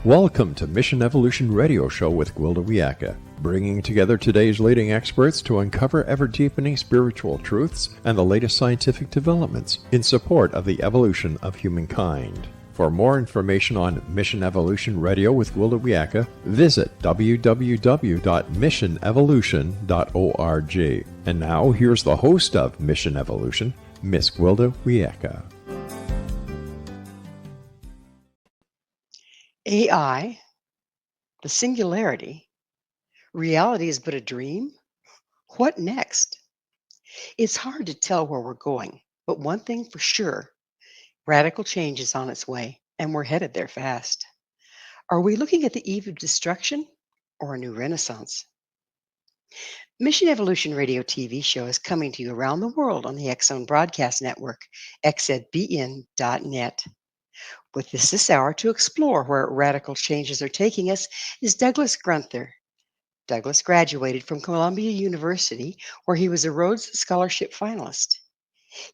Welcome to Mission Evolution Radio Show with Gwilda Wiyaka, bringing together today's leading experts to uncover ever-deepening spiritual truths and the latest scientific developments in support of the evolution of humankind. For more information on Mission Evolution Radio with Gwilda Wiyaka, visit www.missionevolution.org. And now, here's the host of Mission Evolution, Miss Gwilda Wiyaka. AI, the singularity, reality is but a dream? What next? It's hard to tell where we're going, but one thing for sure, radical change is on its way, and we're headed there fast. Are we looking at the eve of destruction or a new renaissance? Mission Evolution Radio TV show is coming to you around the world on the X-Zone Broadcast Network, xzbn.net. With us this hour to explore where radical changes are taking us is Douglas Grunther. Douglas graduated from Columbia University, where he was a Rhodes Scholarship finalist.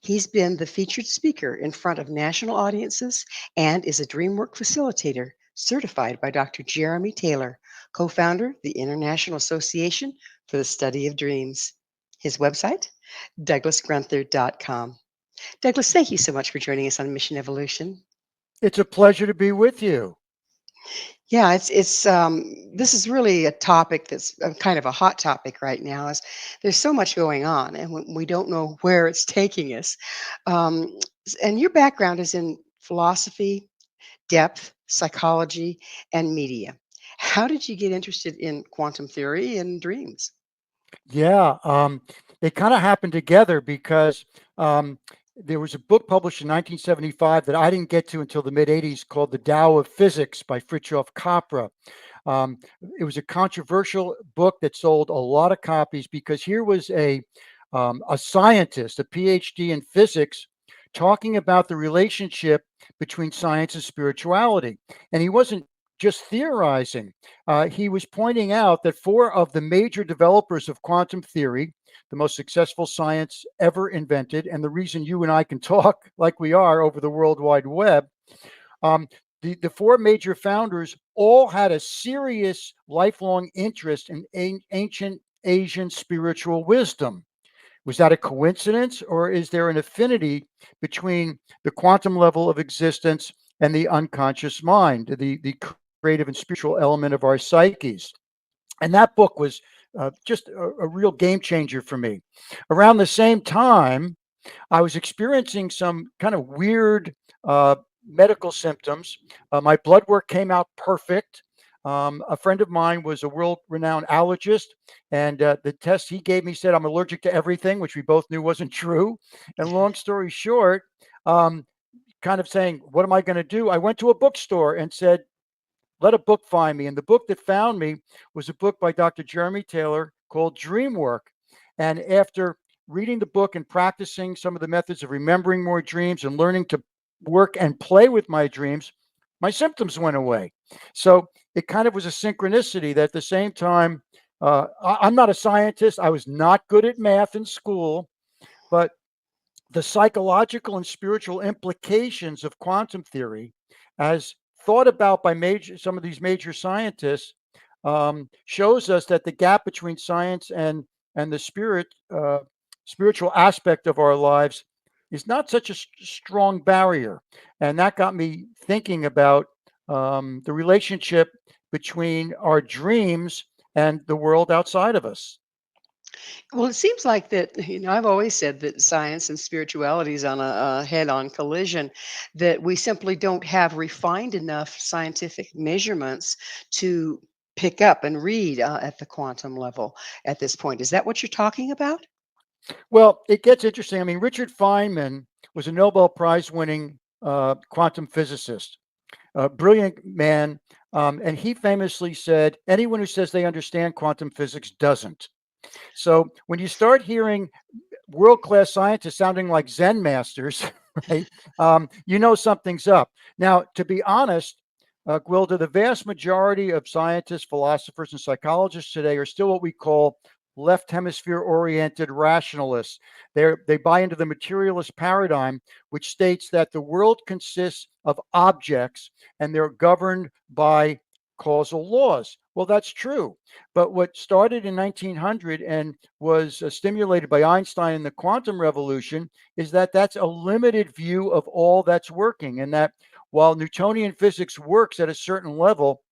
He's been the featured speaker in front of national audiences and is a dreamwork facilitator certified by Dr. Jeremy Taylor, co-founder of the International Association for the Study of Dreams. His website, douglasgrunther.com. Douglas, thank you so much for joining us on Mission Evolution. It's a pleasure to be with you. Yeah, it's this is really a topic that's kind of a hot topic right now. Is there's so much going on, and we don't know where it's taking us. And your background is in philosophy, depth, psychology, and media. How did you get interested in quantum theory and dreams? Yeah, they kind of happened together because there was a book published in 1975 that I didn't get to until the mid-'80s called The Tao of Physics by Fritjof Capra. It was a controversial book that sold a lot of copies because here was a scientist, a PhD in physics, talking about the relationship between science and spirituality. And he wasn't just theorizing. He was pointing out that four of the major developers of quantum theory, the most successful science ever invented, and the reason you and I can talk like we are over the World Wide Web, the four major founders all had a serious lifelong interest in ancient Asian spiritual wisdom. Was that a coincidence, or is there an affinity between the quantum level of existence and the unconscious mind, the creative and spiritual element of our psyches? And that book was just a real game changer for me. Around the same time, I was experiencing some kind of weird medical symptoms. My blood work came out perfect. A friend of mine was a world-renowned allergist, and the test he gave me said I'm allergic to everything, which we both knew wasn't true. And long story short, kind of saying, what am I going to do? I went to a bookstore and said, let a book find me. And the book that found me was a book by Dr. Jeremy Taylor called Dreamwork. And after reading the book and practicing some of the methods of remembering more dreams and learning to work and play with my dreams, my symptoms went away. So it kind of was a synchronicity that at the same time, I'm not a scientist. I was not good at math in school, but the psychological and spiritual implications of quantum theory, as thought about by some of these major scientists, shows us that the gap between science and the spiritual aspect of our lives is not such a strong barrier. And that got me thinking about the relationship between our dreams and the world outside of us. Well, it seems like that, I've always said that science and spirituality is on a head-on collision, that we simply don't have refined enough scientific measurements to pick up and read at the quantum level at this point. Is that what you're talking about? Well, it gets interesting. I mean, Richard Feynman was a Nobel Prize winning quantum physicist, a brilliant man. And he famously said, anyone who says they understand quantum physics doesn't. So when you start hearing world-class scientists sounding like Zen masters, right, you know something's up. Now, to be honest, Gwilda, the vast majority of scientists, philosophers, and psychologists today are still what we call left hemisphere oriented rationalists. They buy into the materialist paradigm, which states that the world consists of objects and they're governed by causal laws. Well, that's true. But what started in 1900 and was stimulated by Einstein in the quantum revolution is that that's a limited view of all that's working, and that while Newtonian physics works at a certain level,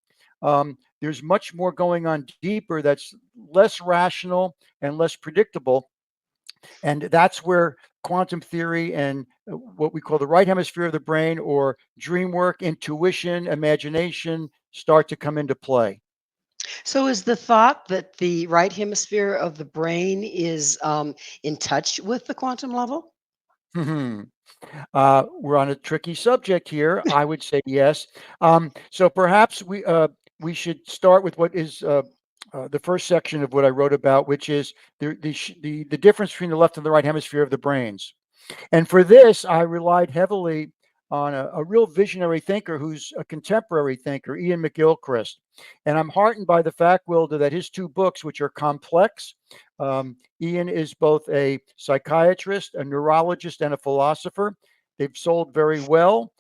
there's much more going on deeper that's less rational and less predictable. And that's where quantum theory and what we call the right hemisphere of the brain, or dreamwork, intuition, imagination, start to come into play. So is the thought that the right hemisphere of the brain is in touch with the quantum level? We're on a tricky subject here. I would say yes. So perhaps we should start with what is the first section of what I wrote about, which is the difference between the left and the right hemisphere of the brains. And for this, I relied heavily on a real visionary thinker who's a contemporary thinker, Ian McGilchrist. And I'm heartened by the fact, Wilda, that his two books, which are complex, Ian is both a psychiatrist, a neurologist, and a philosopher. They've sold very well.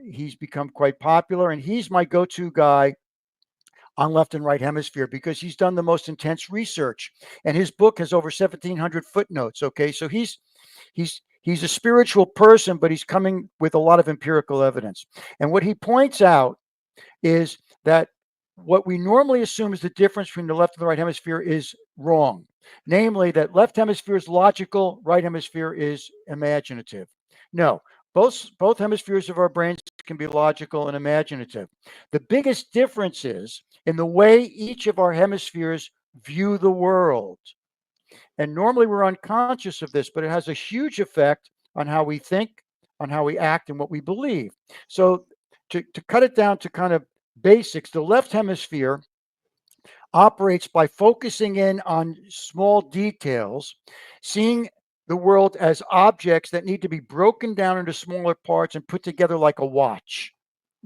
He's become quite popular, and he's my go to guy on left and right hemisphere because he's done the most intense research. And his book has over 1,700 footnotes. Okay. So he's a spiritual person, but he's coming with a lot of empirical evidence. And what he points out is that what we normally assume is the difference between the left and the right hemisphere is wrong. Namely, that left hemisphere is logical, right hemisphere is imaginative. No, both hemispheres of our brains can be logical and imaginative. The biggest difference is in the way each of our hemispheres view the world. And normally we're unconscious of this, but it has a huge effect on how we think, on how we act, and what we believe. So, to cut it down to kind of basics, the left hemisphere operates by focusing in on small details, seeing the world as objects that need to be broken down into smaller parts and put together like a watch.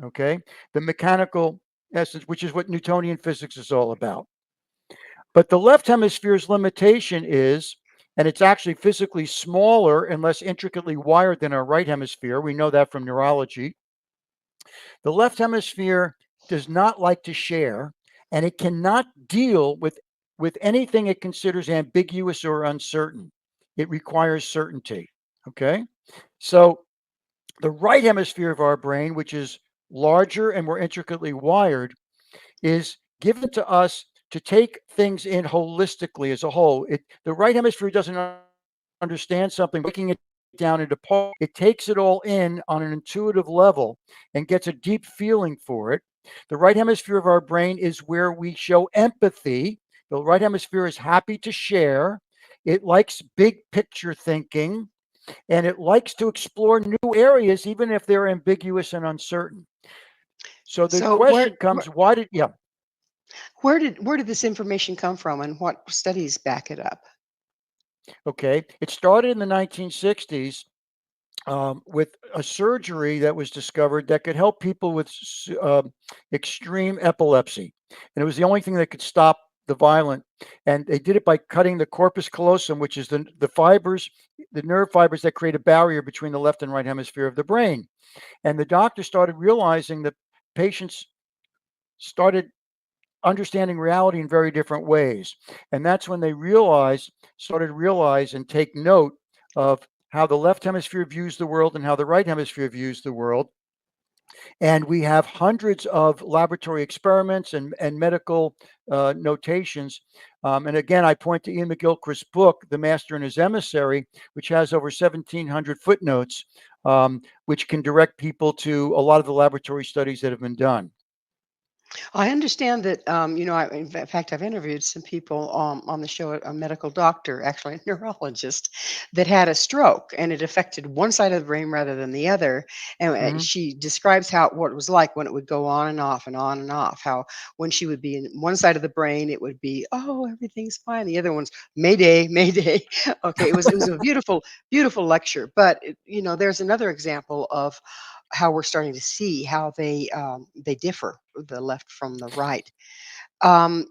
Okay. The mechanical essence, which is what Newtonian physics is all about. But the left hemisphere's limitation is, and it's actually physically smaller and less intricately wired than our right hemisphere. We know that from neurology. The left hemisphere does not like to share, and it cannot deal with anything it considers ambiguous or uncertain. It requires certainty. Okay. So the right hemisphere of our brain, which is larger and more intricately wired, is given to us to take things in holistically as a whole. The right hemisphere doesn't understand something, breaking it down into parts. It takes it all in on an intuitive level and gets a deep feeling for it. The right hemisphere of our brain is where we show empathy. The right hemisphere is happy to share. It likes big picture thinking, and it likes to explore new areas, even if they're ambiguous and uncertain. So the So question comes, why did, yeah, where did this information come from, and what studies back it up? okay. It started in the 1960s with a surgery that was discovered that could help people with extreme epilepsy. And it was the only thing that could stop the violent. And they did it by cutting the corpus callosum, which is the fibers, the nerve fibers that create a barrier between the left and right hemisphere of the brain. And the doctor started realizing that patients started understanding reality in very different ways. And that's when they started to realize and take note of how the left hemisphere views the world and how the right hemisphere views the world. And we have hundreds of laboratory experiments and medical notations. And again, I point to Ian McGilchrist's book, The Master and His Emissary, which has over 1,700 footnotes, which can direct people to a lot of the laboratory studies that have been done. I understand that, in fact, I've interviewed some people on the show, a medical doctor, actually a neurologist, that had a stroke and it affected one side of the brain rather than the other. And Mhm. she describes what it was like when it would go on and off and on and off. How when she would be in one side of the brain, it would be, oh, everything's fine. The other one's Mayday, Mayday. Okay, it was a beautiful lecture. But there's another example of how we're starting to see how they differ, the left from the right. Um,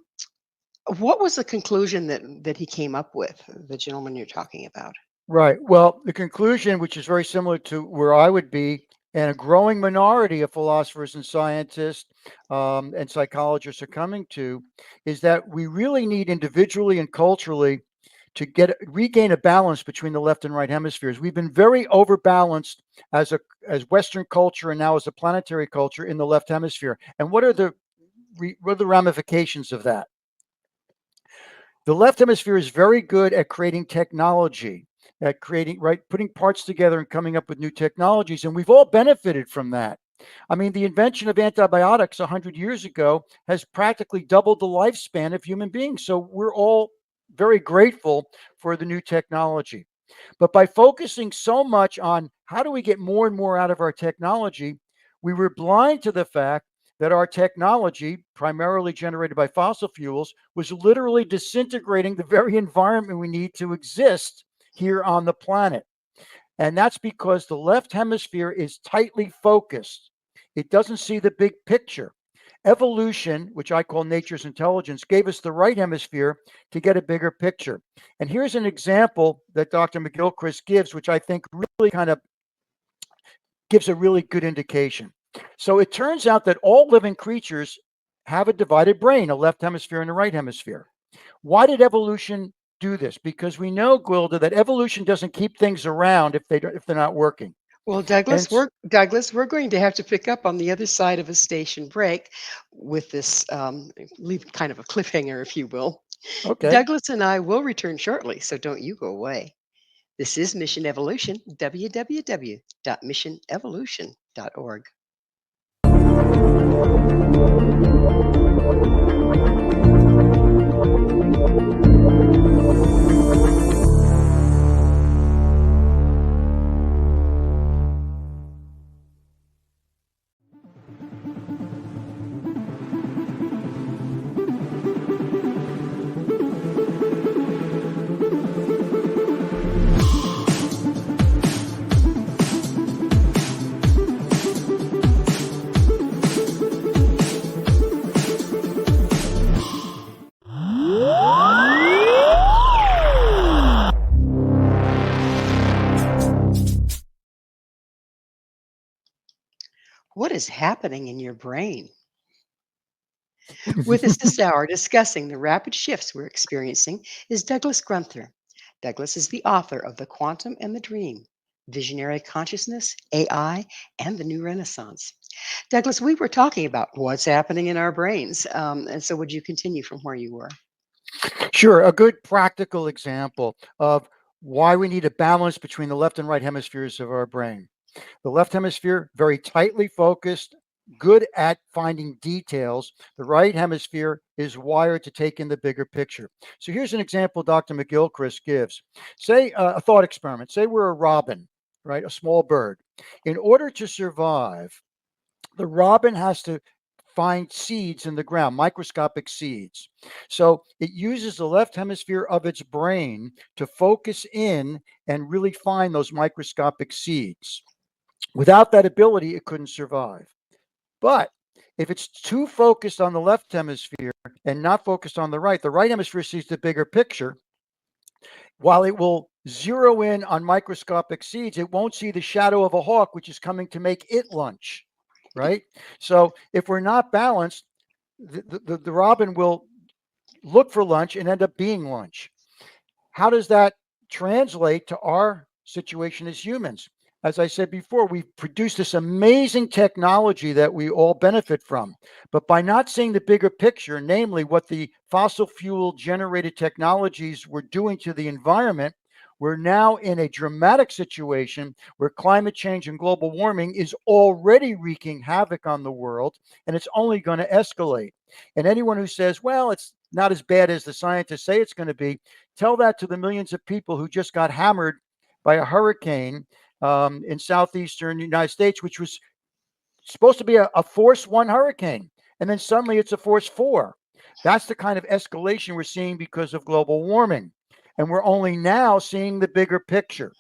What was the conclusion that he came up with, the gentleman you're talking about? Right. Well, the conclusion, which is very similar to where I would be, and a growing minority of philosophers and scientists and psychologists are coming to, is that we really need individually and culturally to regain a balance between the left and right hemispheres. We've been very overbalanced as Western culture and now as a planetary culture in the left hemisphere. And what are the ramifications of that? The left hemisphere is very good at creating technology, at creating, right, putting parts together and coming up with new technologies. And we've all benefited from that. I mean, the invention of antibiotics 100 years ago has practically doubled the lifespan of human beings. So we're all very grateful for the new technology. But by focusing so much on how do we get more and more out of our technology, we were blind to the fact that our technology, primarily generated by fossil fuels, was literally disintegrating the very environment we need to exist here on the planet. And that's because the left hemisphere is tightly focused. It doesn't see the big picture. Evolution, which I call nature's intelligence, gave us the right hemisphere to get a bigger picture. And here's an example that Dr. McGilchrist gives, which I think really kind of gives a really good indication. So it turns out that all living creatures have a divided brain, a left hemisphere and a right hemisphere. Why did evolution do this? Because we know, Gwilda, that evolution doesn't keep things around if they're not working. Well, And Douglas, we're going to have to pick up on the other side of a station break with this leave kind of a cliffhanger, if you will. okay. Douglas and I will return shortly, so don't you go away. This is Mission Evolution, www.missionevolution.org. What is happening in your brain? With us this hour discussing the rapid shifts we're experiencing is Douglas Grunther. Douglas is the author of The Quantum and the Dream, Visionary Consciousness, AI, and the New Renaissance. Douglas, we were talking about what's happening in our brains. And so would you continue from where you were? Sure, a good practical example of why we need a balance between the left and right hemispheres of our brain. The left hemisphere, very tightly focused, good at finding details. The right hemisphere is wired to take in the bigger picture. So here's an example Dr. McGilchrist gives. Say a thought experiment. Say we're a robin, right? A small bird. In order to survive, the robin has to find seeds in the ground, microscopic seeds. So it uses the left hemisphere of its brain to focus in and really find those microscopic seeds. Without that ability, it couldn't survive. But if it's too focused on the left hemisphere and not focused on the right hemisphere sees the bigger picture. While it will zero in on microscopic seeds, it won't see the shadow of a hawk, which is coming to make it lunch, right? So if we're not balanced, the robin will look for lunch and end up being lunch. How does that translate to our situation as humans? As I said before, we've produced this amazing technology that we all benefit from. But by not seeing the bigger picture, namely what the fossil fuel generated technologies were doing to the environment, we're now in a dramatic situation where climate change and global warming is already wreaking havoc on the world, and it's only going to escalate. And anyone who says, well, it's not as bad as the scientists say it's going to be, tell that to the millions of people who just got hammered by a hurricane in southeastern United States, which was supposed to be a force 1 hurricane. And then suddenly it's a force 4. That's the kind of escalation we're seeing because of global warming. And we're only now seeing the bigger picture.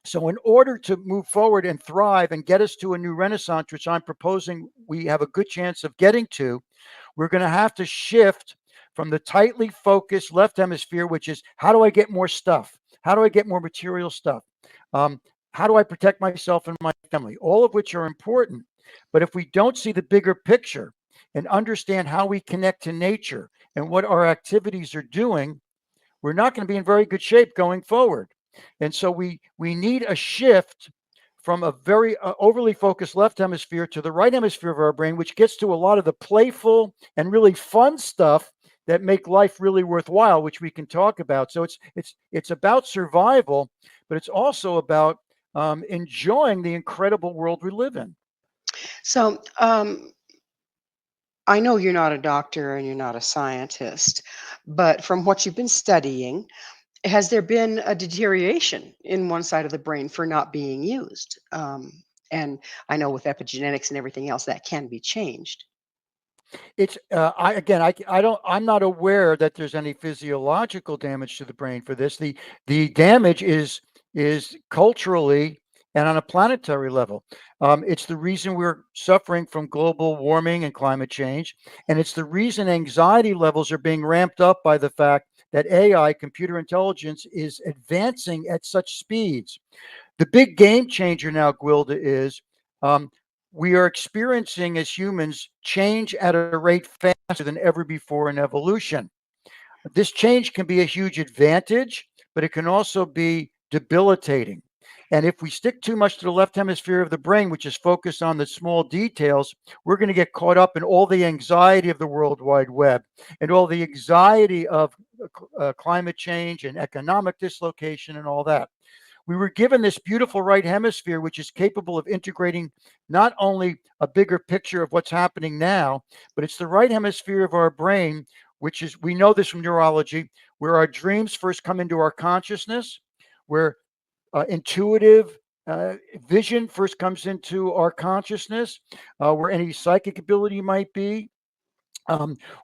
So in order to move forward and thrive and get us to a new renaissance, which I'm proposing we have a good chance of getting to, we're going to have to shift from the tightly focused left hemisphere, which is how do I get more stuff? How do I get more material stuff? Um, how do I protect myself and my family? All of which are important. But if we don't see the bigger picture and understand how we connect to nature and what our activities are doing, we're not going to be in very good shape going forward. And so we need a shift from a very overly focused left hemisphere to the right hemisphere of our brain, which gets to a lot of the playful and really fun stuff that make life really worthwhile, which we can talk about. So it's about survival, but it's also about enjoying the incredible world we live in. So, I know you're not a doctor and you're not a scientist, but from what you've been studying, has there been a deterioration in one side of the brain for not being used? And I know with epigenetics and everything else, that can be changed. It's I again I don't I'm not aware that there's any physiological damage to the brain for this. The damage is culturally and on a planetary level. It's the reason we're suffering from global warming and climate change, and it's the reason anxiety levels are being ramped up by the fact that AI, computer intelligence, is advancing at such speeds. The big game changer now, Gwilda, is um, we are experiencing as humans change at a rate faster than ever before in evolution. This change can be a huge advantage, but it can also be debilitating. And if we stick too much to the left hemisphere of the brain, which is focused on the small details, we're going to get caught up in all the anxiety of the World Wide Web and all the anxiety of climate change and economic dislocation and all that. We were given this beautiful right hemisphere, which is capable of integrating not only a bigger picture of what's happening now, but it's the right hemisphere of our brain, which is, we know this from neurology, where our dreams first come into our consciousness, where intuitive vision first comes into our consciousness, where any psychic ability might be,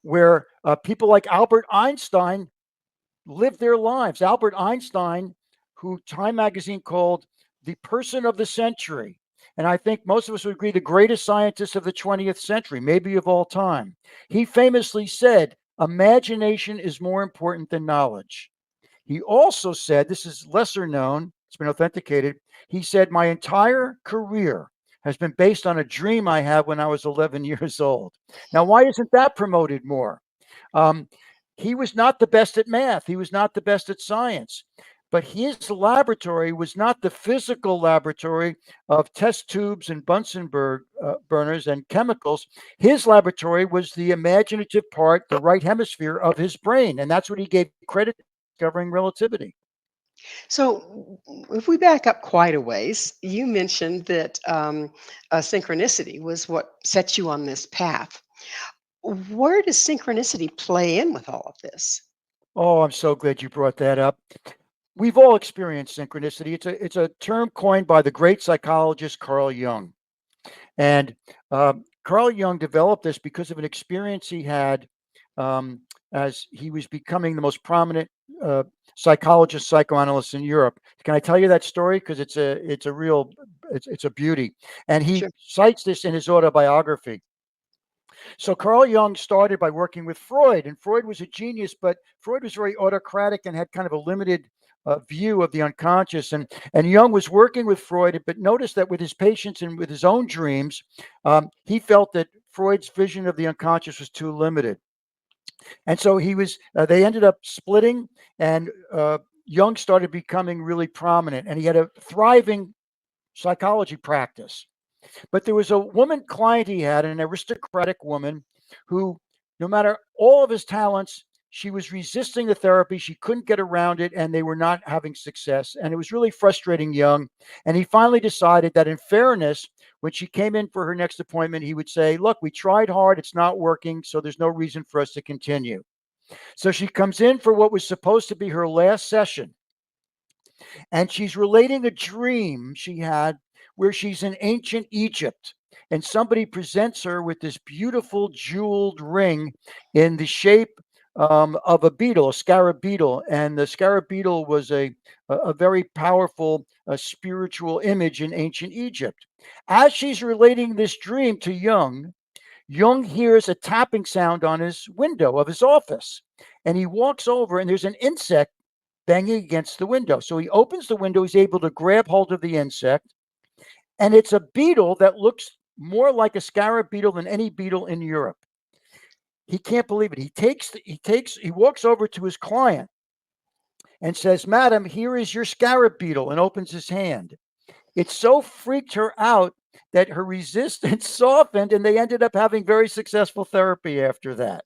where people like Albert Einstein lived their lives. Albert Einstein, who Time magazine called the person of the century, and I think most of us would agree the greatest scientist of the 20th century, maybe of all time, he famously said, imagination is more important than knowledge. He also said, this is lesser known, it's been authenticated, he said, my entire career has been based on a dream I had when I was 11 years old. Now, why isn't that promoted more? Um, he was not the best at math. He was not the best at science. But his laboratory was not the physical laboratory of test tubes and Bunsen burners and chemicals. His laboratory was the imaginative part, the right hemisphere of his brain. And that's what he gave credit to, discovering relativity. So, if we back up quite a ways, you mentioned that synchronicity was what set you on this path. Where does synchronicity play in with all of this? Oh, I'm so glad you brought that up. We've all experienced synchronicity. It's a term coined by the great psychologist Carl Jung. And Carl Jung developed this because of an experience he had um, as he was becoming the most prominent uh, psychologist, psychoanalyst in Europe. Can I tell you that story? Because it's a real it's a beauty. And he Sure. cites this in his autobiography. So Carl Jung started by working with Freud, and Freud was a genius, but Freud was very autocratic and had kind of a limited view of the unconscious. And Jung was working with Freud, but noticed that with his patients and with his own dreams, he felt that Freud's vision of the unconscious was too limited. And so he was. They ended up splitting, and Jung started becoming really prominent, and he had a thriving psychology practice. But there was a woman client he had, an aristocratic woman, who, no matter all of his talents, she was resisting the therapy. She couldn't get around it, and they were not having success. And it was really frustrating Jung. And he finally decided that, in fairness, when she came in for her next appointment, he would say, look, we tried hard. It's not working. So there's no reason for us to continue. So she comes in for what was supposed to be her last session. And she's relating a dream she had where she's in ancient Egypt. And somebody presents her with this beautiful jeweled ring in the shape of a beetle, a scarab beetle. And the scarab beetle was a very powerful spiritual image in ancient Egypt. As she's relating this dream to Jung, Jung hears a tapping sound on his window of his office, and he walks over, and there's an insect banging against the window. So he opens the window, he's able to grab hold of the insect, and it's a beetle that looks more like a scarab beetle than any beetle in Europe. He can't believe it. He walks over to his client and says, "Madam, here is your scarab beetle," and opens his hand. It so freaked her out that her resistance softened, and they ended up having very successful therapy after that.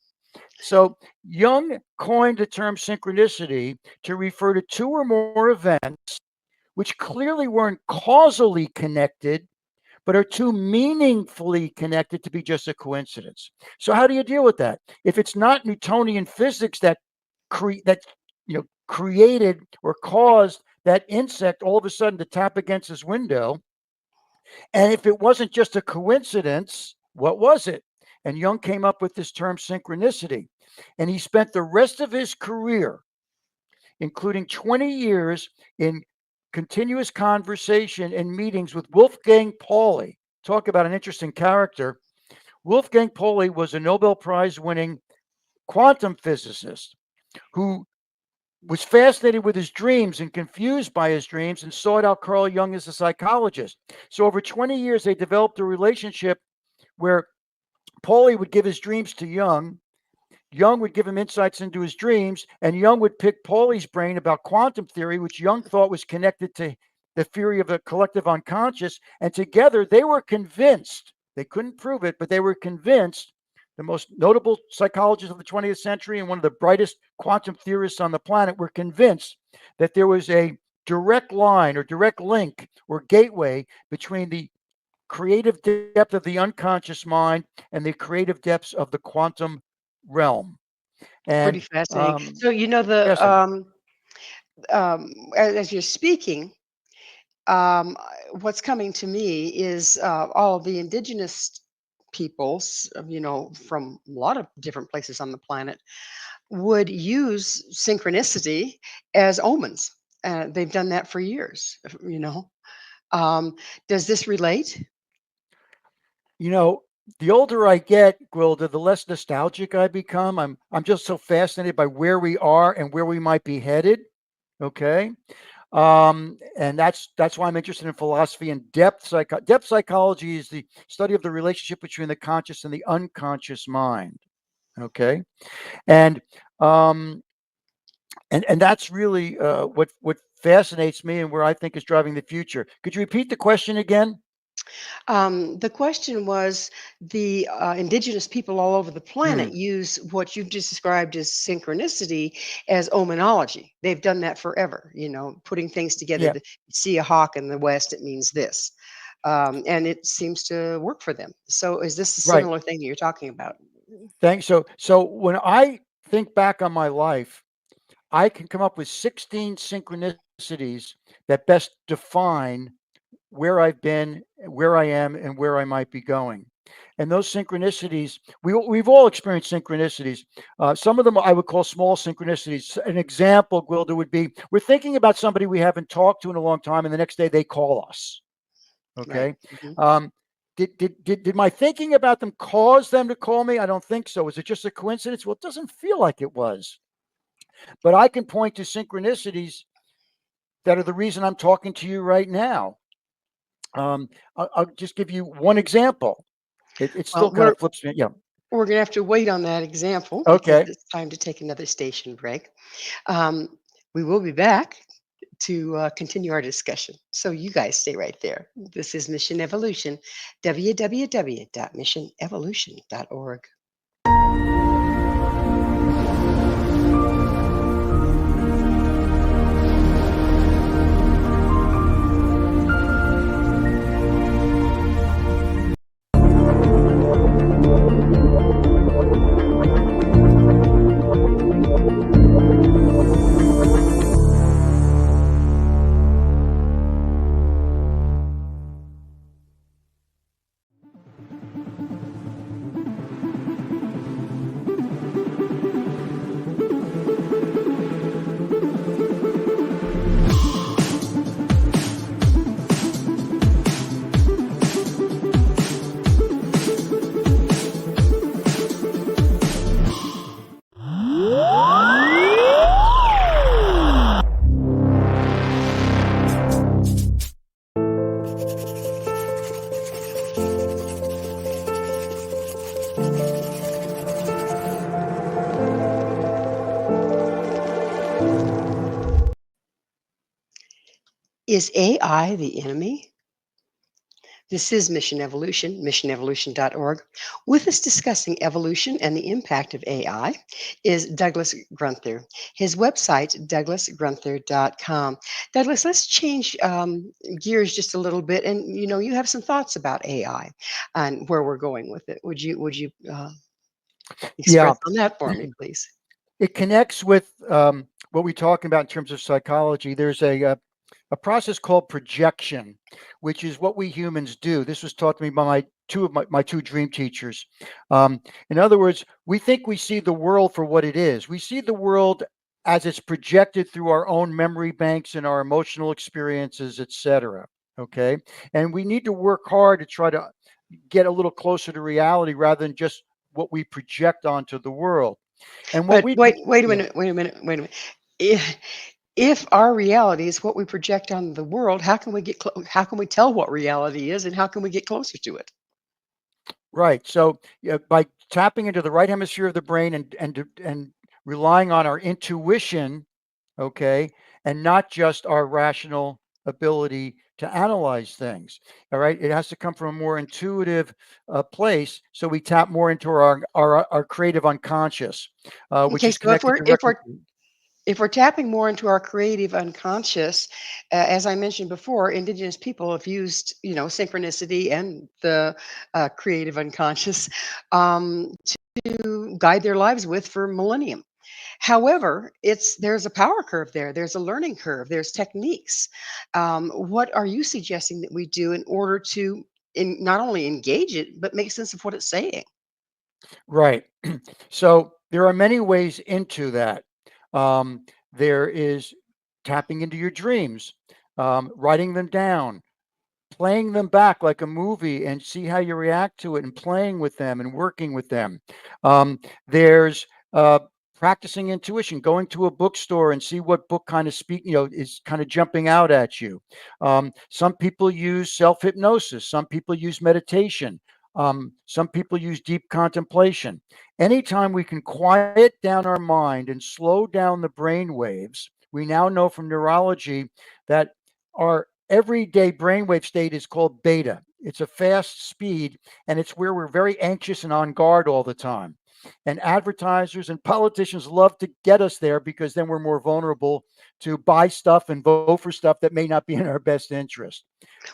So Jung coined the term synchronicity to refer to two or more events which clearly weren't causally connected, but are too meaningfully connected to be just a coincidence. So how do you deal with that? If it's not Newtonian physics that created or caused that insect all of a sudden to tap against his window, and if it wasn't just a coincidence, what was it? And Jung came up with this term synchronicity. And he spent the rest of his career, including 20 years, in continuous conversation and meetings with Wolfgang Pauli. Talk about an interesting character. Wolfgang Pauli was a Nobel Prize winning quantum physicist who was fascinated with his dreams and confused by his dreams and sought out Carl Jung as a psychologist. So over 20 years, they developed a relationship where Pauli would give his dreams to Jung. Jung would give him insights into his dreams, and Jung would pick Pauli's brain about quantum theory, which Jung thought was connected to the theory of the collective unconscious. And together they were convinced, they couldn't prove it, but they were convinced, the most notable psychologists of the 20th century and one of the brightest quantum theorists on the planet were convinced that there was a direct line or direct link or gateway between the creative depth of the unconscious mind and the creative depths of the quantum realm. Pretty And fascinating. So, fascinating. as you're speaking, um, what's coming to me is all the indigenous peoples, from a lot of different places on the planet, would use synchronicity as omens. They've done that for years, you know. Does this relate? You know, the older I get, Gwilda, the less nostalgic I become. I'm just so fascinated by where we are and where we might be headed. Okay. And that's why I'm interested in philosophy and depth psychology. Depth psychology is the study of the relationship between the conscious and the unconscious mind. Okay. And and that's really what fascinates me and where I think is driving the future. Could you repeat the question again? The question was the indigenous people all over the Hmm. planet use what you've just described as synchronicity as omenology. They've done that forever, putting things together. Yeah. You see a hawk in the west, it means this. And it seems to work for them. So, is this a Right. similar thing you're talking about? Thanks. So when I think back on my life, I can come up with 16 synchronicities that best define where I've been, where I am, and where I might be going. And those synchronicities, we've all experienced synchronicities. Some of them I would call small synchronicities. An example, Gwilda, would be we're thinking about somebody we haven't talked to in a long time, and the next day they call us. Right. Okay. Um, did my thinking about them cause them to call me? I don't think so. Was it just a coincidence? Well, it doesn't feel like it was. But I can point to synchronicities that are the reason I'm talking to you right now. I'll just give you one example. It Well, still kind of flips me. Yeah. we're going to have to wait on that example because Okay. it's time to take another station break. Um, we will be back to continue our discussion. So you guys stay right there. This is Mission Evolution, www.missionevolution.org. Is AI the enemy? This is Mission Evolution, missionevolution.org. With us discussing evolution and the impact of AI is Douglas Grunther. His website, douglasgrunther.com. Douglas, let's change gears just a little bit. And you have some thoughts about AI and where we're going with it. Would you Yeah, express on that for me, please? it connects with what we're talking about in terms of psychology. There's a process called projection, which is what we humans do. This was taught to me by my two dream teachers. In other words, we think we see the world for what it is. We see the world as it's projected through our own memory banks and our emotional experiences, etc. Okay, and we need to work hard to try to get a little closer to reality rather than just what we project onto the world. And what But we wait a yeah, minute, wait a minute, wait a minute. If our reality is what we project on the world, how can we tell what reality is and how can we get closer to it? right. So yeah, by tapping into the right hemisphere of the brain and relying on our intuition, okay, and not just our rational ability to analyze things. All right, it has to come from a more intuitive place. So we tap more into our creative unconscious, which Okay, is so if connected we're if directly we're to if we're tapping more into our creative unconscious, as I mentioned before, indigenous people have used, synchronicity and the creative unconscious to guide their lives with for millennium. However, there's a power curve there. There's a learning curve. There's techniques. What are you suggesting that we do in order to not only engage it but make sense of what it's saying? right. So there are many ways into that. There is tapping into your dreams, writing them down, playing them back like a movie and see how you react to it and playing with them and working with them. There's practicing intuition, going to a bookstore and see what book kind of is kind of jumping out at you. Some people use self hypnosis, some people use meditation. Some people use deep contemplation. Anytime we can quiet down our mind and slow down the brain waves, we now know from neurology that our everyday brainwave state is called beta. It's a fast speed, and it's where we're very anxious and on guard all the time. And advertisers and politicians love to get us there because then we're more vulnerable to buy stuff and vote for stuff that may not be in our best interest.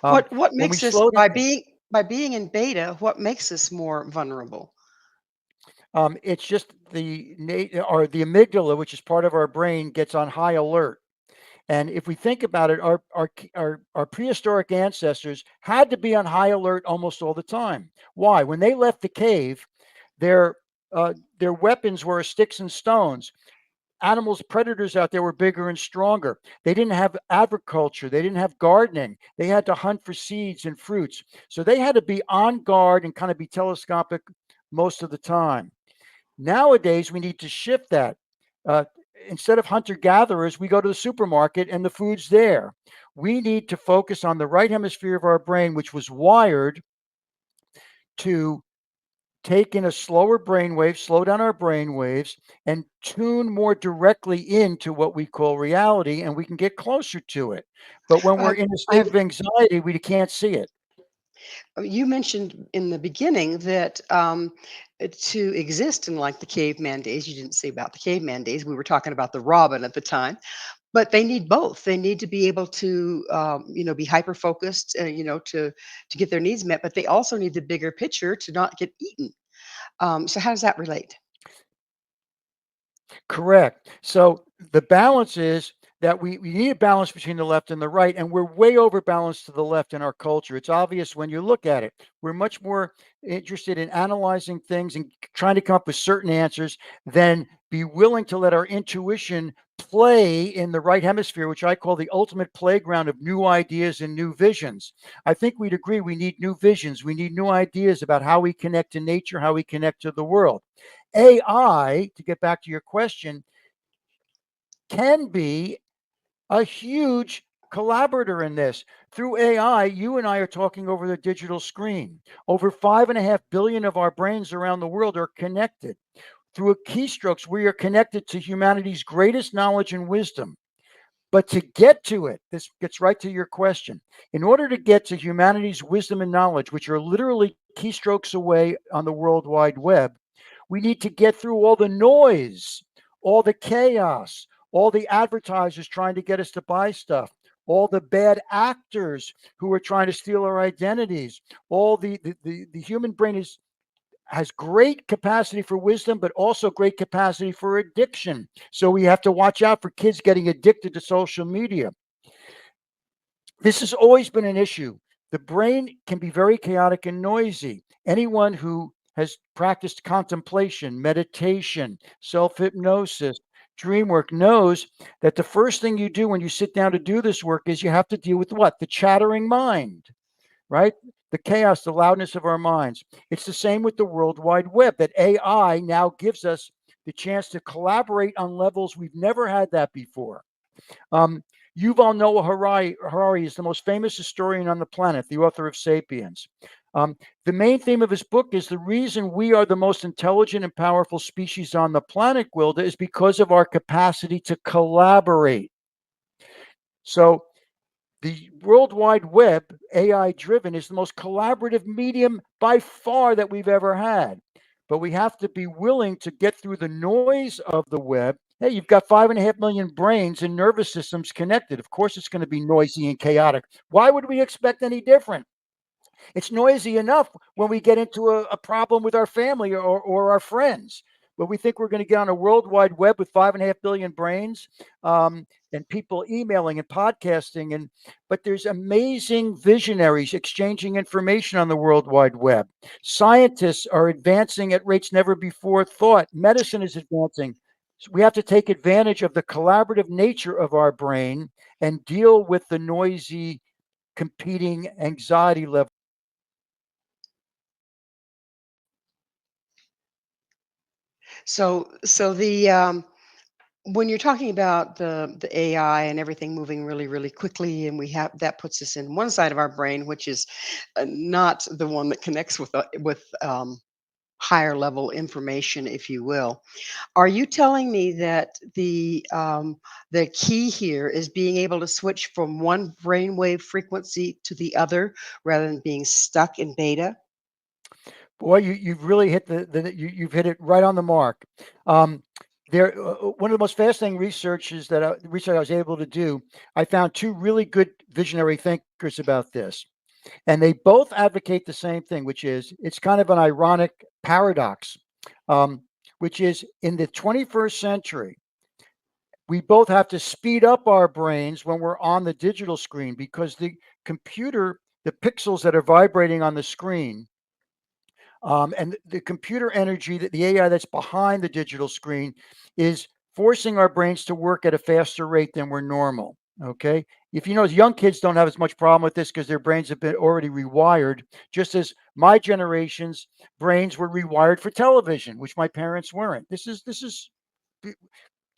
What When we makes us slow down, by being in beta, what makes us more vulnerable? it's just the amygdala, which is part of our brain, gets on high alert. And if we think about it, our prehistoric ancestors had to be on high alert almost all the time. Why? When they left the cave, their their weapons were sticks and stones. Animals, predators out there were bigger and stronger. They didn't have agriculture. They didn't have gardening. They had to hunt for seeds and fruits. So they had to be on guard and kind of be telescopic most of the time. Nowadays, we need to shift that. Uh, Instead of hunter gatherers, we go to the supermarket and the food's there. We need to focus on the right hemisphere of our brain, which was wired to take in a slower brainwave, slow down our brain waves, and tune more directly into what we call reality, and we can get closer to it. But when we're I've, in a state I've of anxiety, we can't see it. You mentioned in the beginning that to exist in like the caveman days, you didn't say about the caveman days. We were talking about the robin at the time, but they need both. They need to be able to, be hyper focused, to get their needs met. But they also need the bigger picture to not get eaten. So how does that relate? Correct. So the balance is that we need a balance between the left and the right, and we're way over balanced to the left in our culture. It's obvious when you look at it. We're much more interested in analyzing things and trying to come up with certain answers than be willing to let our intuition play in the right hemisphere, which I call the ultimate playground of new ideas and new visions. I think we'd agree we need new visions. We need new ideas about how we connect to nature, how we connect to the world. AI, to get back to your question, can be a huge collaborator in this. Through AI, you and I are talking over the digital screen. Over 5.5 billion of our brains around the world are connected. Through keystrokes, we are connected to humanity's greatest knowledge and wisdom. But to get to it, this gets right to your question. In order to get to humanity's wisdom and knowledge, which are literally keystrokes away on the World Wide Web, we need to get through all the noise, all the chaos, all the advertisers trying to get us to buy stuff, all the bad actors who are trying to steal our identities, all the human brain has great capacity for wisdom, but also great capacity for addiction. So we have to watch out for kids getting addicted to social media. This has always been an issue. The brain can be very chaotic and noisy. Anyone who has practiced contemplation, meditation, self hypnosis, dream work knows that the first thing you do when you sit down to do this work is you have to deal with what? The chattering mind, right? The chaos, the loudness of our minds. It's the same with the World Wide Web, that AI now gives us the chance to collaborate on levels we've never had that before. Yuval Noah Harari is the most famous historian on the planet, the author of Sapiens. The main theme of his book is the reason we are the most intelligent and powerful species on the planet, Gwilda, is because of our capacity to collaborate. So the World Wide Web, AI driven, is the most collaborative medium by far that we've ever had. But we have to be willing to get through the noise of the web. Hey, you've got 5.5 million brains and nervous systems connected. Of course, it's going to be noisy and chaotic. Why would we expect any different? It's noisy enough when we get into a problem with our family or our friends. But we think we're going to get on a World Wide Web with 5.5 billion brains, and people emailing and podcasting. But there's amazing visionaries exchanging information on the World Wide Web. Scientists are advancing at rates never before thought. Medicine is advancing. So we have to take advantage of the collaborative nature of our brain and deal with the noisy, competing anxiety level. So the when you're talking about the AI and everything moving really, really quickly, and we have that puts us in one side of our brain, which is not the one that connects with higher level information, if you will. Are you telling me that the key here is being able to switch from one brainwave frequency to the other rather than being stuck in beta? Boy, you've really hit you've hit it right on the mark. Um, one of the most fascinating research I was able to do. I found two really good visionary thinkers about this, and they both advocate the same thing, which is it's kind of an ironic paradox, um, which is in the 21st century, we both have to speed up our brains when we're on the digital screen because the pixels that are vibrating on the screen, and the computer energy, that the AI that's behind the digital screen, is forcing our brains to work at a faster rate than we're normal. Okay. If you know, young kids don't have as much problem with this because their brains have been already rewired, just as my generation's brains were rewired for television, which my parents weren't. This is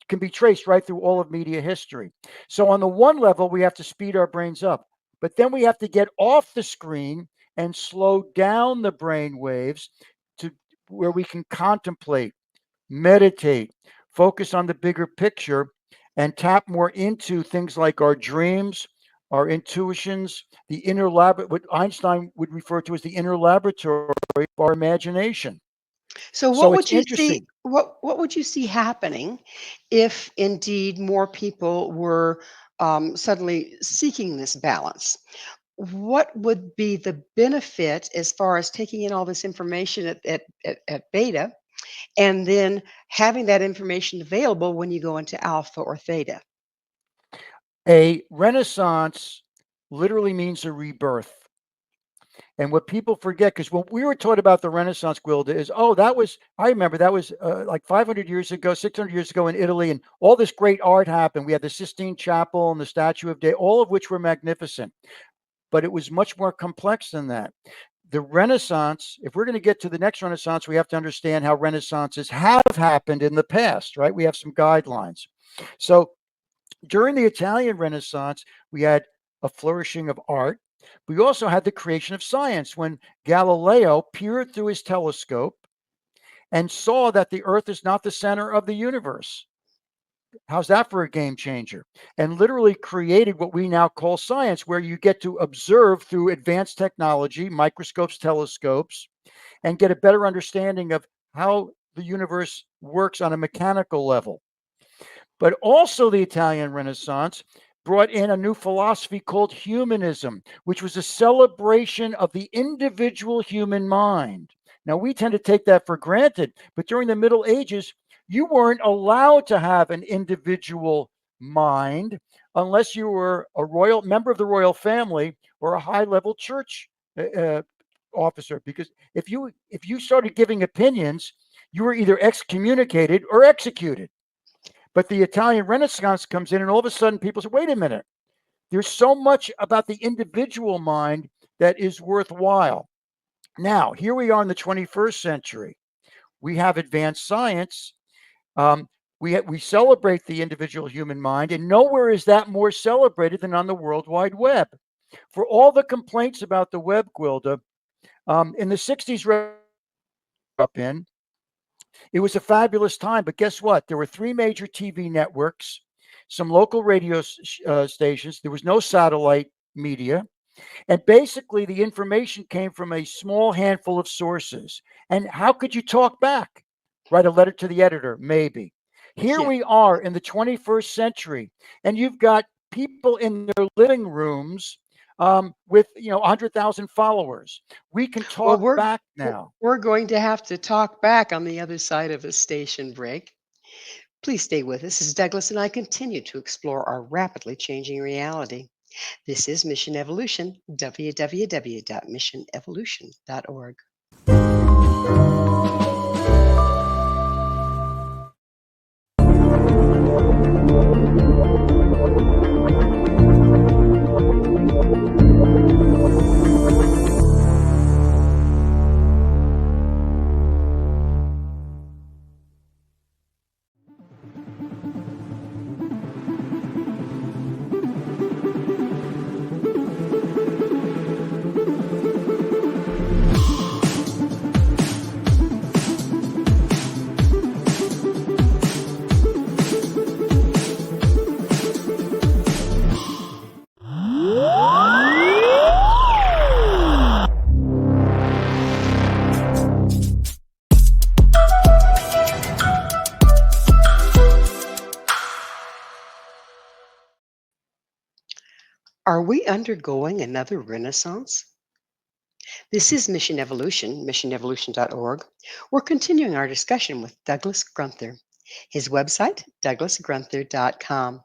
can be traced right through all of media history. So on the one level, we have to speed our brains up, but then we have to get off the screen and slow down the brain waves to where we can contemplate, meditate, focus on the bigger picture, and tap more into things like our dreams, our intuitions, the inner lab, what Einstein would refer to as the inner laboratory of our imagination. So So it's interesting. what would you see happening if indeed more people were suddenly seeking this balance? What would be the benefit as far as taking in all this information at beta and then having that information available when you go into alpha or theta? A renaissance literally means a rebirth. And what people forget, because when we were taught about the Renaissance, Gwilda, is, oh, I remember that was like 500 years ago, 600 years ago in Italy, and all this great art happened. We had the Sistine Chapel and the Statue of Day, all of which were magnificent. But it was much more complex than that. The Renaissance, if we're going to get to the next Renaissance, we have to understand how Renaissances have happened in the past, right? We have some guidelines. So during the Italian Renaissance, we had a flourishing of art. We also had the creation of science when Galileo peered through his telescope and saw that the Earth is not the center of the universe. how's that for a game changer? And literally created what we now call science, where you get to observe through advanced technology, microscopes, telescopes, and get a better understanding of how the universe works on a mechanical level. But also, the Italian Renaissance brought in a new philosophy called humanism, which was a celebration of the individual human mind. Now, we tend to take that for granted, but during the Middle Ages, you weren't allowed to have an individual mind unless you were a royal member of the royal family or a high-level church officer. Because if you started giving opinions, you were either excommunicated or executed. But the Italian Renaissance comes in, and all of a sudden people say, wait a minute, there's so much about the individual mind that is worthwhile. Now, here we are in the 21st century. We have advanced science. We celebrate the individual human mind, and nowhere is that more celebrated than on the World Wide Web. For all the complaints about the web, Gwilda, in the 60s, up in, it was a fabulous time, but guess what? There were 3 major TV networks, some local radio stations. There was no satellite media. And basically, the information came from a small handful of sources. And how could you talk back? Write a letter to the editor, maybe. Here Yeah. we are in the 21st century, and you've got people in their living rooms with 100,000 followers. We can Well, talk back now. we're going to have to talk back on the other side of a station break. Please stay with us as Douglas and I continue to explore our rapidly changing reality. This is Mission Evolution, www.missionevolution.org. Are we undergoing another renaissance? This is Mission Evolution, missionevolution.org. We're continuing our discussion with Douglas Grunther. His website, douglasgrunther.com.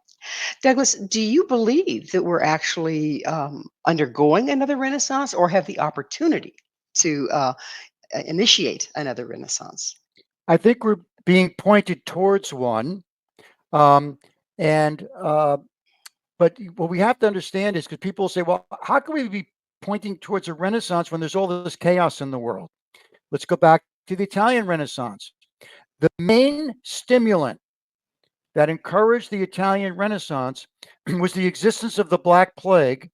Douglas, do you believe that we're actually undergoing another renaissance or have the opportunity to initiate another renaissance? I think we're being pointed towards one. Um, and But what we have to understand is, because people say, well, how can we be pointing towards a renaissance when there's all this chaos in the world? Let's go back to the Italian Renaissance. The main stimulant that encouraged the Italian Renaissance was the existence of the Black Plague,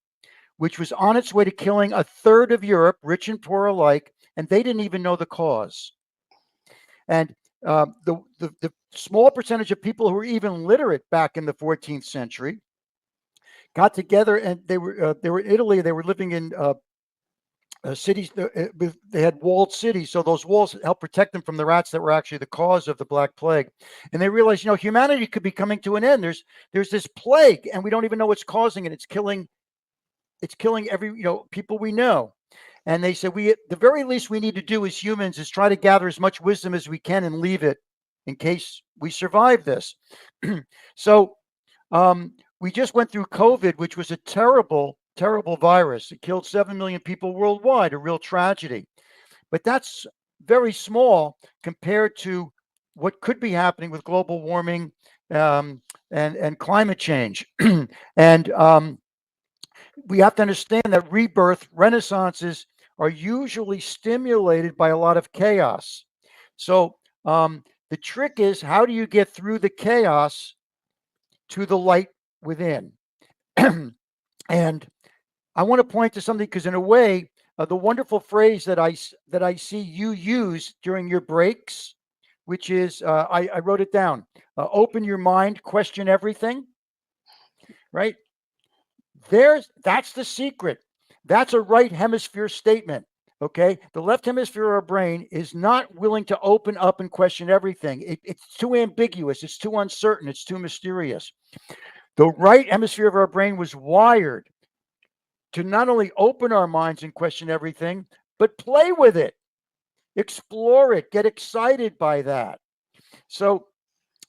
which was on its way to killing a third of Europe, rich and poor alike, and they didn't even know the cause. And the small percentage of people who were even literate back in the 14th century got together, and they were in Italy. They were living in cities. They had walled cities, so those walls helped protect them from the rats that were actually the cause of the Black Plague. And they realized, humanity could be coming to an end. There's this plague, and we don't even know what's causing it. It's killing every people we know. And they said, the very least we need to do as humans is try to gather as much wisdom as we can and leave it in case we survive this. So we just went through COVID, which was a terrible, terrible virus. It killed 7 million people worldwide, a real tragedy. But that's very small compared to what could be happening with global warming and climate change. And we have to understand that rebirth, renaissances are usually stimulated by a lot of chaos. So the trick is, how do you get through the chaos to the light within? And I want to point to something, because in a way, the wonderful phrase that I see you use during your breaks, which is, I wrote it down. Open your mind, question everything, right? That's the secret. That's a right hemisphere statement. Okay. The left hemisphere of our brain is not willing to open up and question everything. It's too ambiguous. It's too uncertain. It's too mysterious. The right hemisphere of our brain was wired to not only open our minds and question everything, but play with it, explore it, get excited by that. So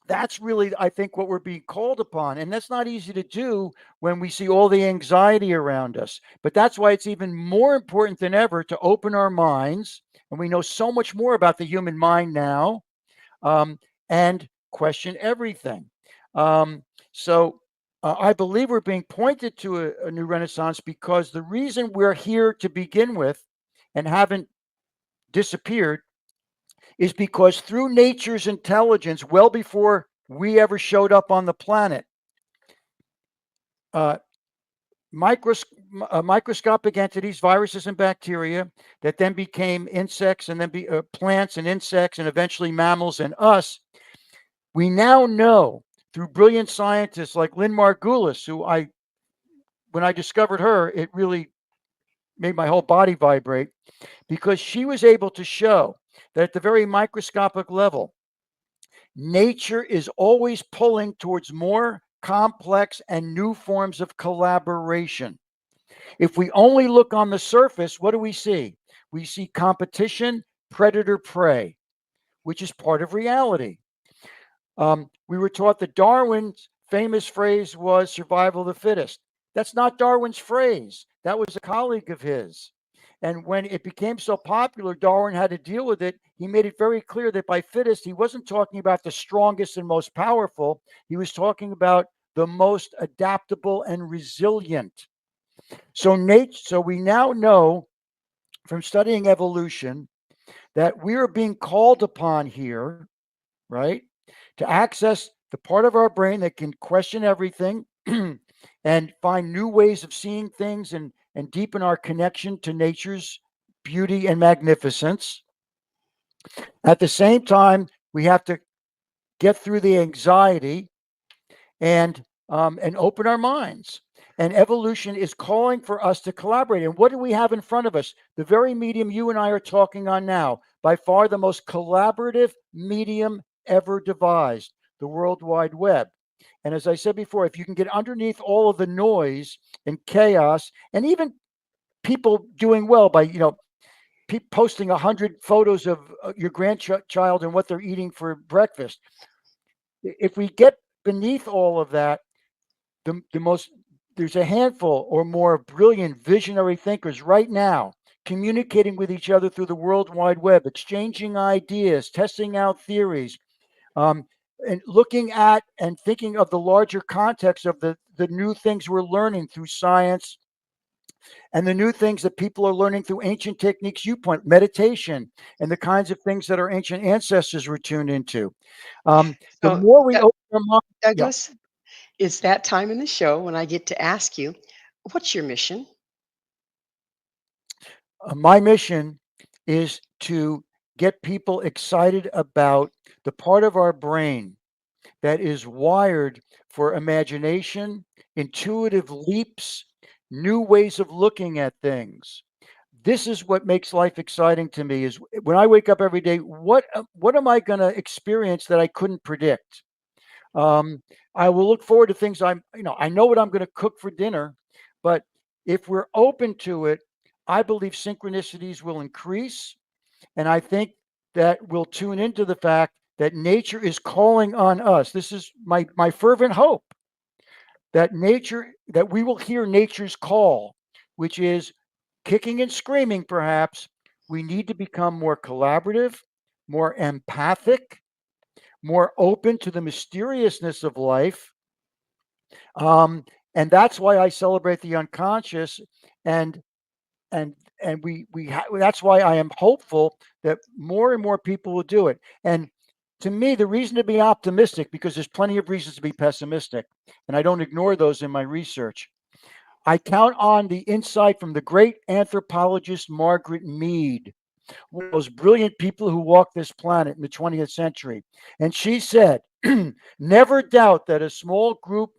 that's really, I think, what we're being called upon. And that's not easy to do when we see all the anxiety around us. But that's why it's even more important than ever to open our minds. And we know so much more about the human mind now, and question everything. So I believe we're being pointed to a new renaissance because the reason we're here to begin with and haven't disappeared is because through nature's intelligence, well before we ever showed up on the planet, uh, microscopic entities, viruses and bacteria, that then became insects and then plants and insects and eventually mammals and us. We now know through brilliant scientists like Lynn Margulis, when I discovered her, it really made my whole body vibrate because she was able to show that at the very microscopic level, nature is always pulling towards more complex and new forms of collaboration. If we only look on the surface, what do we see? We see competition, predator prey, which is part of reality. We were taught that Darwin's famous phrase was survival of the fittest. That's not Darwin's phrase. That was a colleague of his. And when it became so popular, Darwin had to deal with it. He made it very clear that by fittest, he wasn't talking about the strongest and most powerful. He was talking about the most adaptable and resilient. So we now know from studying evolution that we are being called upon here, right, to access the part of our brain that can question everything and find new ways of seeing things and deepen our connection to nature's beauty and magnificence. At the same time, we have to get through the anxiety and open our minds. And evolution is calling for us to collaborate. And what do we have in front of us? The very medium you and I are talking on now, by far the most collaborative medium ever devised, the World Wide Web. And as I said before, if you can get underneath all of the noise and chaos, and even people doing well by, posting 100 photos of your grandchild and what they're eating for breakfast. If we get beneath all of that, there's a handful or more brilliant visionary thinkers right now communicating with each other through the World Wide Web, exchanging ideas, testing out theories, and looking at and thinking of the larger context of the new things we're learning through science and the new things that people are learning through ancient techniques you point, meditation, and the kinds of things that our ancient ancestors were tuned into. The So, more we open our mind, yeah. Douglas, it's that time in the show when I get to ask you, what's your mission? My mission is to get people excited about the part of our brain that is wired for imagination, intuitive leaps, new ways of looking at things. This is what makes life exciting to me is when I wake up every day, what am I going to experience that I couldn't predict? I will look forward to things I know what I'm going to cook for dinner, but if we're open to it, I believe synchronicities will increase. And I think that we'll tune into the fact that nature is calling on us. This is my fervent hope that we will hear nature's call, which is kicking and screaming, perhaps. We need to become more collaborative, more empathic, more open to the mysteriousness of life. And that's why I celebrate the unconscious, and and that's why I am hopeful that more and more people will do it. And to me, the reason to be optimistic, because there's plenty of reasons to be pessimistic, and I don't ignore those in my research. I count on the insight from the great anthropologist Margaret Mead, one of those brilliant people who walked this planet in the 20th century. And she said, never doubt that a small group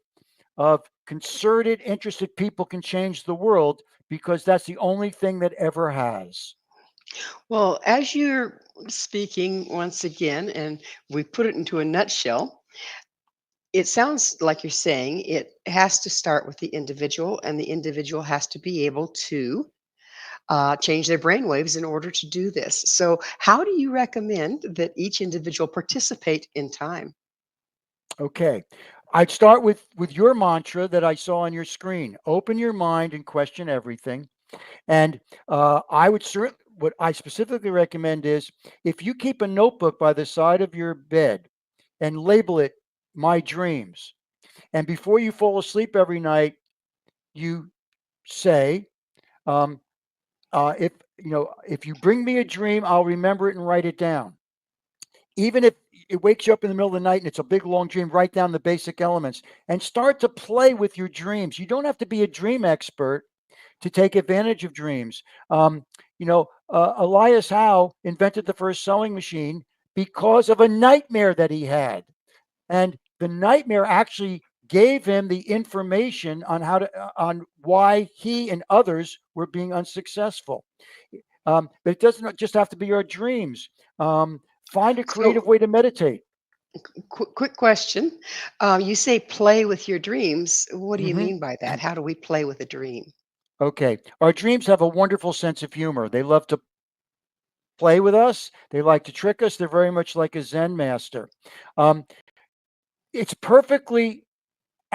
of concerted, interested people can change the world because that's the only thing that ever has. Well, as you're speaking once again, and we put it into a nutshell, it sounds like you're saying it has to start with the individual, and the individual has to be able to change their brainwaves in order to do this. So, how do you recommend that each individual participate in time? Okay. I'd start with your mantra that I saw on your screen. Open your mind and question everything. And I would certainly, what I specifically recommend is if you keep a notebook by the side of your bed and label it "My Dreams," and before you fall asleep every night, you say, um, "If if you bring me a dream, I'll remember it and write it down." Even if it wakes you up in the middle of the night and it's a big long dream, write down the basic elements and start to play with your dreams. You don't have to be a dream expert to take advantage of dreams. Elias Howe invented the first sewing machine because of a nightmare that he had, and the nightmare actually gave him the information on on why he and others were being unsuccessful. But it doesn't just have to be our dreams. Find a creative So, way to meditate. quick question. You say play with your dreams. What do you Hmm. mean by that? How do we play with a dream? Okay, our dreams have a wonderful sense of humor. They love to play with us. They like to trick us. They're very much like a Zen master. Um, it's perfectly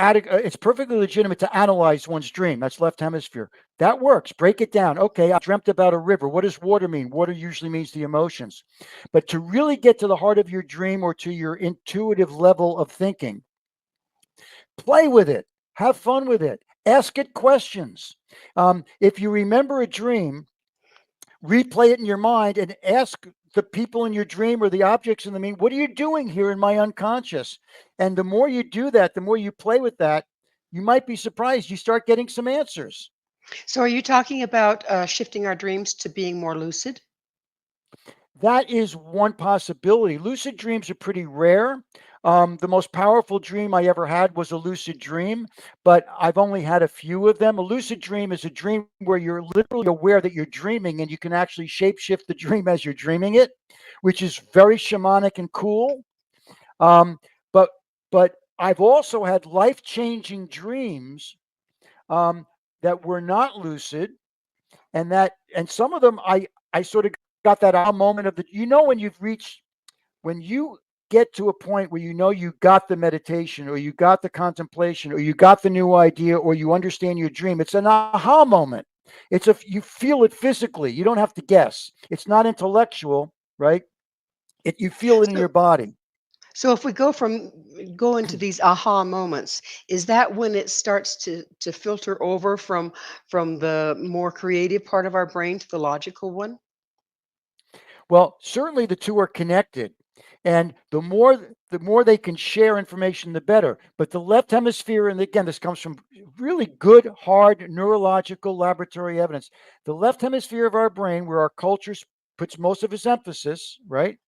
it's perfectly legitimate to analyze one's dream. That's left hemisphere. That works. Break it down. Okay, I dreamt about a river. What does water mean? Water usually means the emotions. But to really get to the heart of your dream or to your intuitive level of thinking, play with it. Have fun with it. Ask it questions. If you remember a dream, replay it in your mind and ask the people in your dream or the objects in the dream, what are you doing here in my unconscious? And the more you do that, the more you play with that, you might be surprised. You start getting some answers. So, are you talking about shifting our dreams to being more lucid? That is one possibility. Lucid dreams are pretty rare. The most powerful dream I ever had was a lucid dream, but I've only had a few of them. A lucid dream is a dream where you're literally aware that you're dreaming and you can actually shapeshift the dream as you're dreaming it, which is very shamanic and cool. Um, but but I've also had life-changing dreams um, that were not lucid, and some of them I sort of got that aha moment of the when you've reached when you get to a point where you got the meditation or you got the contemplation or you got the new idea or you understand your dream. It's an aha moment. You feel it physically. You don't have to guess. It's not intellectual, right? You feel it in So, your body. so if we go into these aha moments, is that when it starts to filter over from the more creative part of our brain to the logical one? Well, certainly the two are connected. And the more they can share information, the better. But the left hemisphere, and again, this comes from really good, hard neurological laboratory evidence. The left hemisphere of our brain, where our culture puts most of its emphasis, right,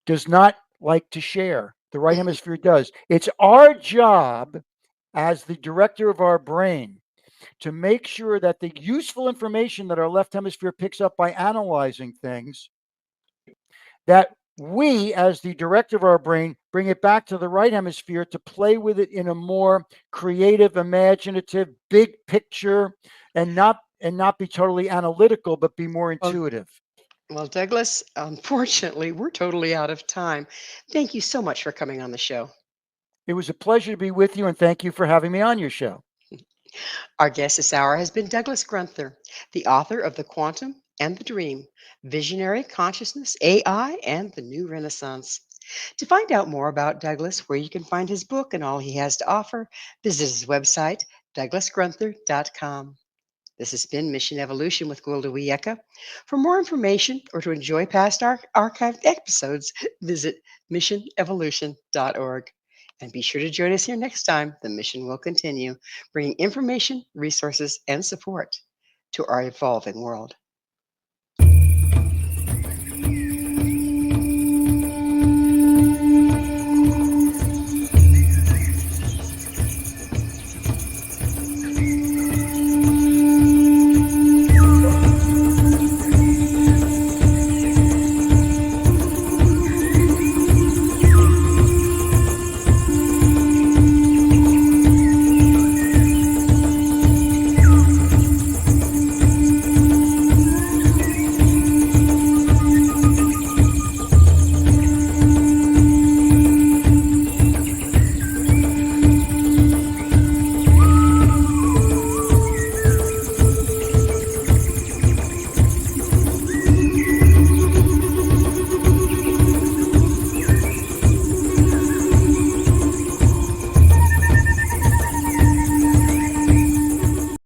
does not like to share. The right hemisphere does. It's our job as the director of our brain to make sure that the useful information that our left hemisphere picks up by analyzing things, that we, as the director of our brain, bring it back to the right hemisphere to play with it in a more creative, imaginative, big picture, and not be totally analytical, but be more Well, intuitive. well, Douglas, unfortunately, we're totally out of time. Thank you so much for coming on the show. It was a pleasure to be with you, and thank you for having me on your show. Our guest this hour has been Douglas Grunther, the author of The Quantum and the Dream, Visionary Consciousness, AI, and the New Renaissance. To find out more about Douglas, where you can find his book and all he has to offer, visit his website, douglasgrunther.com. This has been Mission Evolution with Gwilda Wiyaka. For more information or to enjoy past archived episodes, visit missionevolution.org. And be sure to join us here next time. The mission will continue, bringing information, resources, and support to our evolving world.